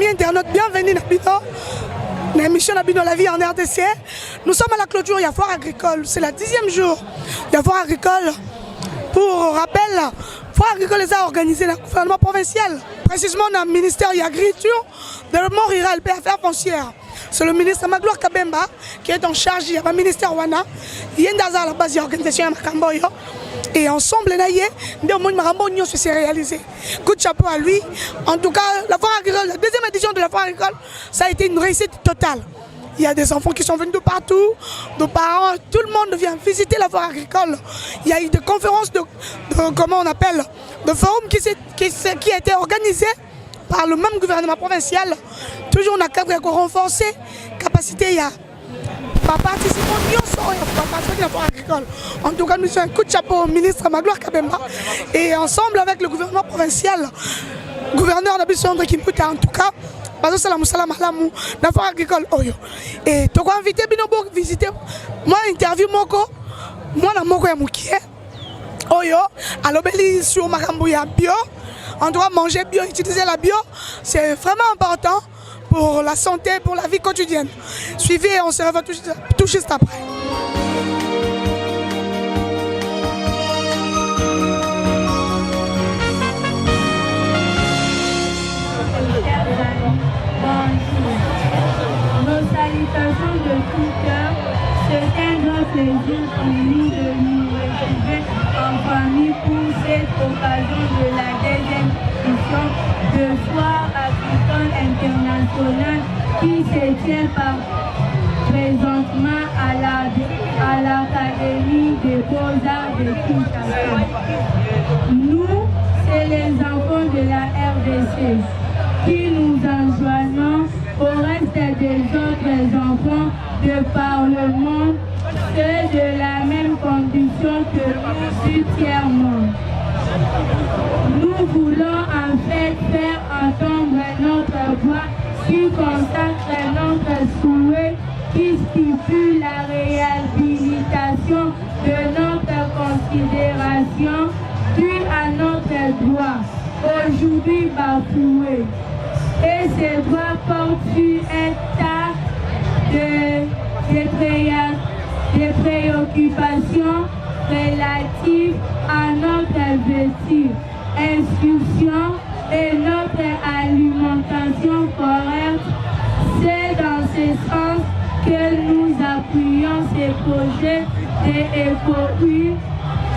Amis internautes, bienvenue dans l'émission de la vie en RDC. Nous sommes à la clôture, il y a foire agricole. C'est le 10e jour. Il y a foire agricole. Pour rappel, foire agricole est organisée dans le gouvernement provincial. Précisément dans le ministère de l'Agriculture, Développement rural et Affaires foncières. C'est le ministre Magloire Kabemba qui est en charge du ministère Wana. Il y a la base de l'organisation de Makamboyo. Et ensemble, s'est réalisé. Coup de chapeau à lui. En tout cas, la foire agricole, la deuxième édition de la foire agricole, ça a été une réussite totale. Il y a des enfants qui sont venus de partout, de parents, tout le monde vient visiter la foire agricole. Il y a eu des conférences de comment on appelle, de forums qui a été organisés par le même gouvernement provincial. Toujours on a renforcé la capacité. Il y a agricole. En tout cas, nous sommes un coup de chapeau au ministre Magloire Kabemba et ensemble avec le gouvernement provincial, gouverneur d'Abissandre Kimputa, en tout cas, la foire agricole. Et tu as invité Binobo à visiter. Moi, interview Moko, moi, la Moko Yamoukie. À l'obéli sur Makambouya bio. On doit manger bio, utiliser la bio. C'est vraiment important pour la santé, pour la vie quotidienne. Suivez, on se revoit tout juste après. Nos salutations de tout cœur, c'est un grand plaisir pour nous de nous retrouver en famille pour cette occasion de la deuxième édition de Foire agricole internationale qui se tient présentement à l'Académie des Beaux-Arts de Kinshasa. Nous, c'est les enfants de la RDC qui nous enjoignons au reste des autres enfants de par le monde, ceux de la même condition que nous du tiers-monde. Nous voulons en fait faire entendre notre voix qui consacre notre souhait, qui stipule la réhabilitation de notre considération due à notre droit, aujourd'hui bafoué. Et ces droits portent sur un tas de préoccupations relatives à notre vestir, instruction et notre alimentation correcte. C'est dans ce sens que nous appuyons ces projets d'éco-UR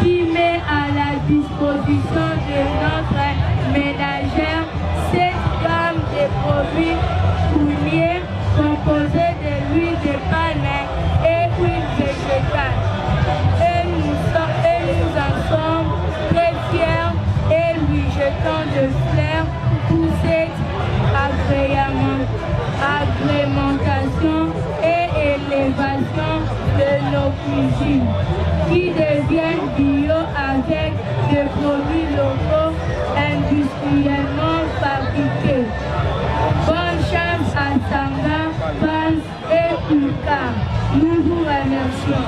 qui met à la disposition de notre ménagère cette gamme de produits pouliers composés de l'huile de palme et huile végétale. Et nous en sommes très fiers et lui jetons de fleurs pour cette agrémentation et élévation de nos cuisines qui deviennent bio avec des produits locaux industriellement fabriqués. Bonne chance à Sanga, Vans et Pulka. Nous vous remercions.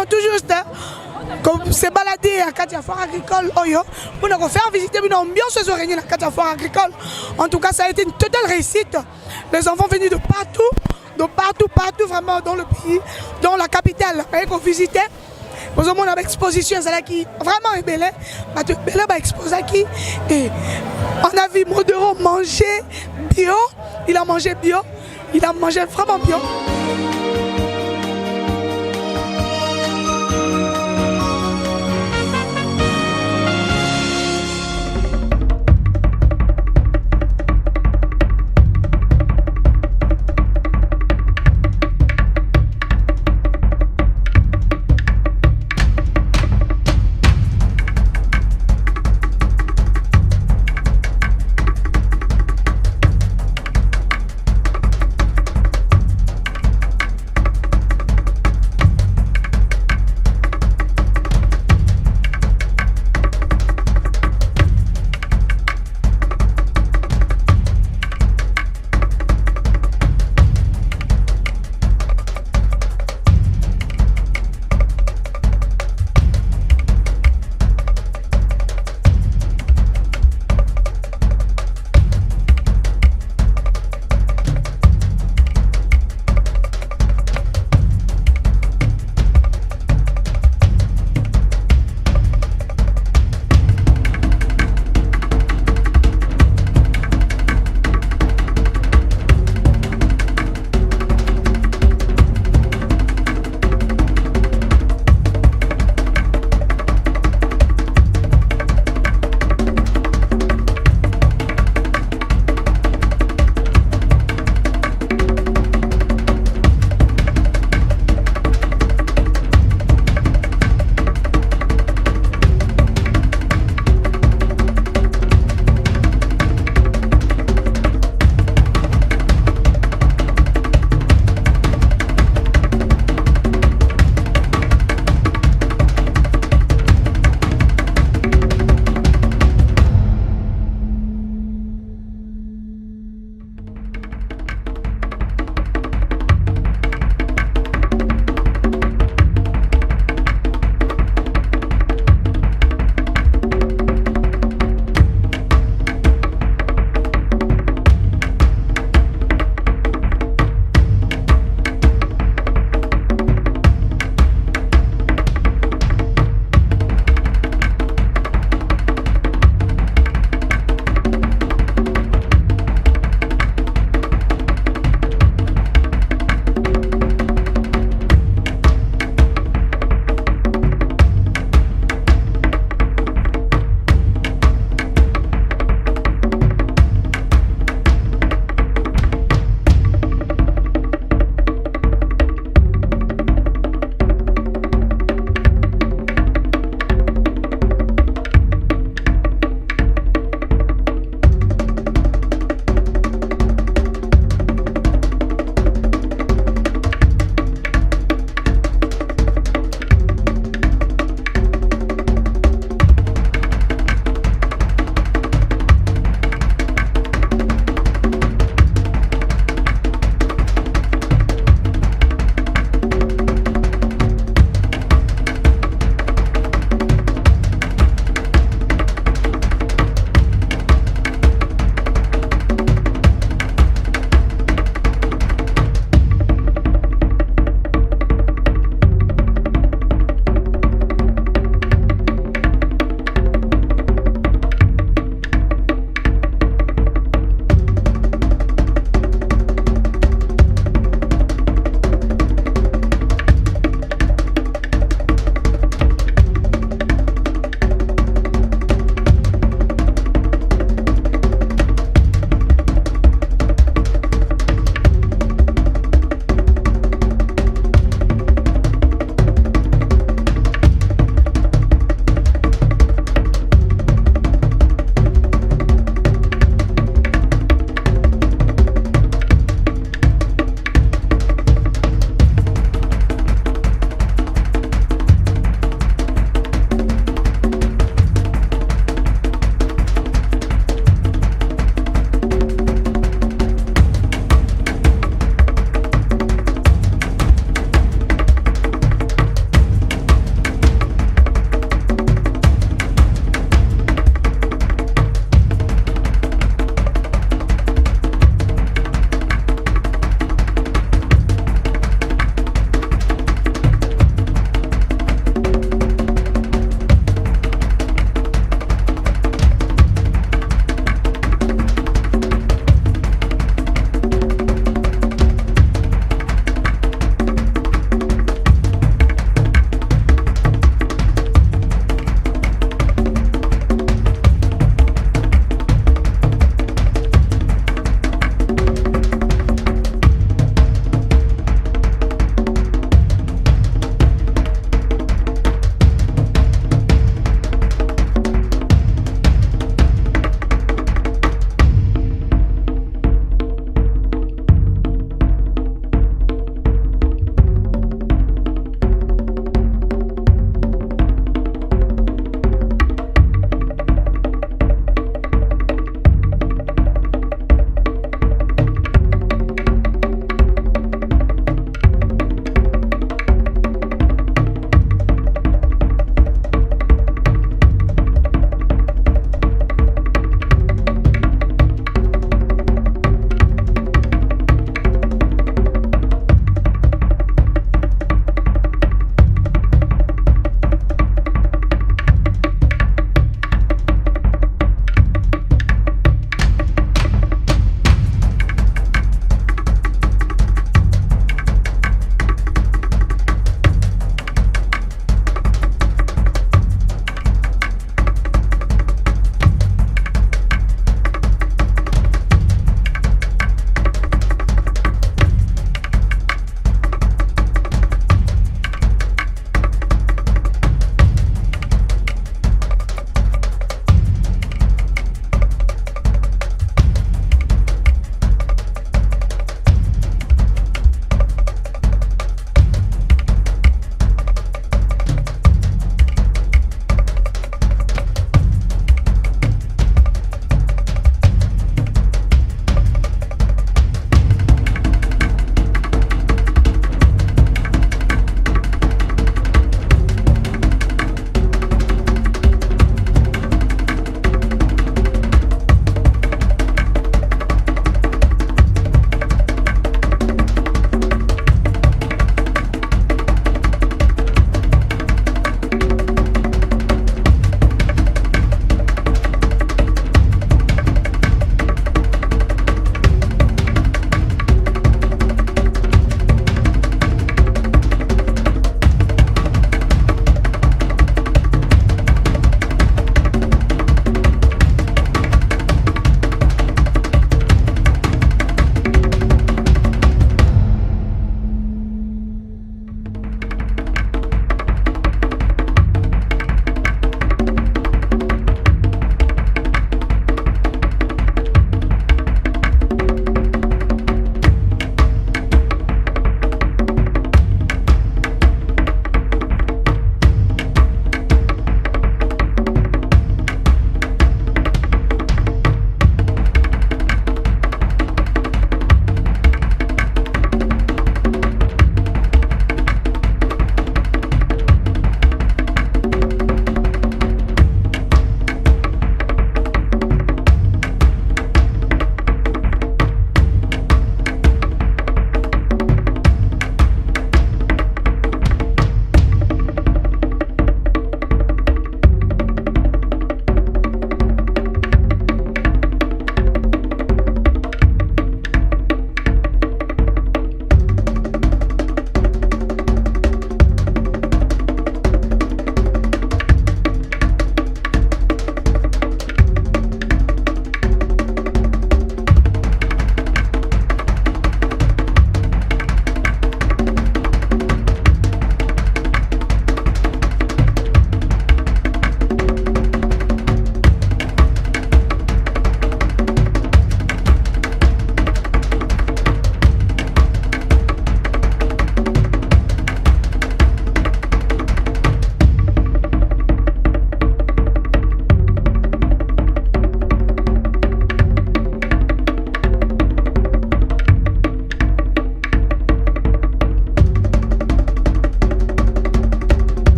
bino tout juste comme se balader à Katia Foire Agricole Oyo pour nous faire visiter une ambiance réunie à Katia Foire Agricole. En tout cas, ça a été une totale réussite. Les enfants venus de partout vraiment dans le pays, dans la capitale, pour visiter. Nous avons une exposition qui vraiment est belle. Belle exposé qui et on a vu Modero manger bio. Il a mangé bio. Il a mangé vraiment bio.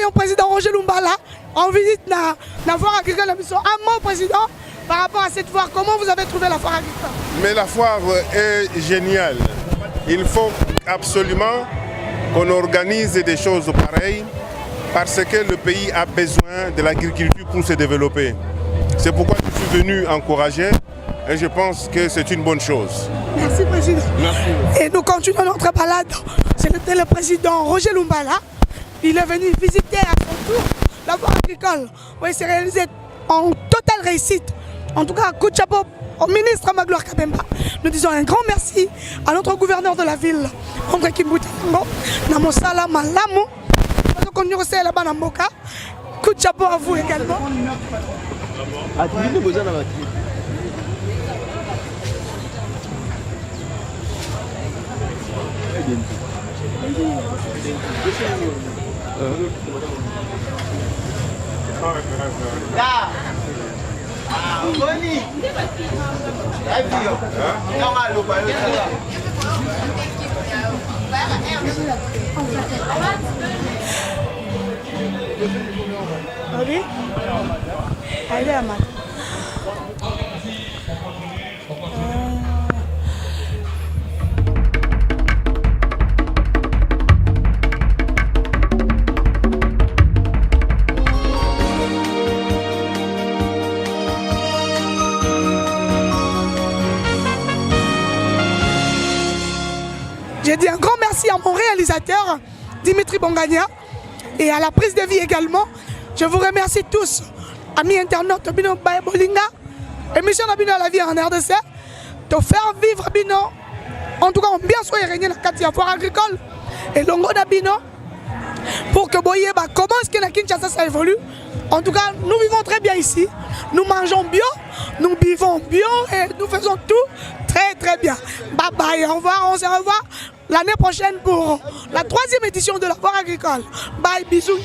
le président Roger Lumbala en visite dans la foire agricole. Un mot, président, par rapport à cette foire. Comment vous avez trouvé la foire agricole? Mais la foire est géniale. Il faut absolument qu'on organise des choses pareilles parce que le pays a besoin de l'agriculture pour se développer. C'est pourquoi je suis venu encourager et je pense que c'est une bonne chose. Merci, président. Merci. Et nous continuons notre balade. C'était le président Roger Lumbala. Il est venu visiter à son tour la foire agricole. Oui, c'est réalisé en totale réussite. En tout cas, coup de chapeau au ministre Magloire Kabemba. Nous disons un grand merci à notre gouverneur de la ville, André Kimboutango, Namosala Malamu. Coup de chapeau à vous également. J'ai dit un grand merci à mon réalisateur, Dimitri Bongania, et à la prise de vie également. Je vous remercie tous, amis internautes, Bino Baye Bolinga, émission de Bino à la vie en RDC, de faire vivre Bino, en tout cas, on bien soyez régné dans la foire agricole, et l'ongo de Bino, pour que vous voyez comment est-ce que la Kinshasa ça évolue. En tout cas, nous vivons très bien ici, nous mangeons bio, nous vivons bio, et nous faisons tout très bien. Bye bye, au revoir, on se revoit l'année prochaine pour la 3e édition de la foire agricole. Bye, bisous.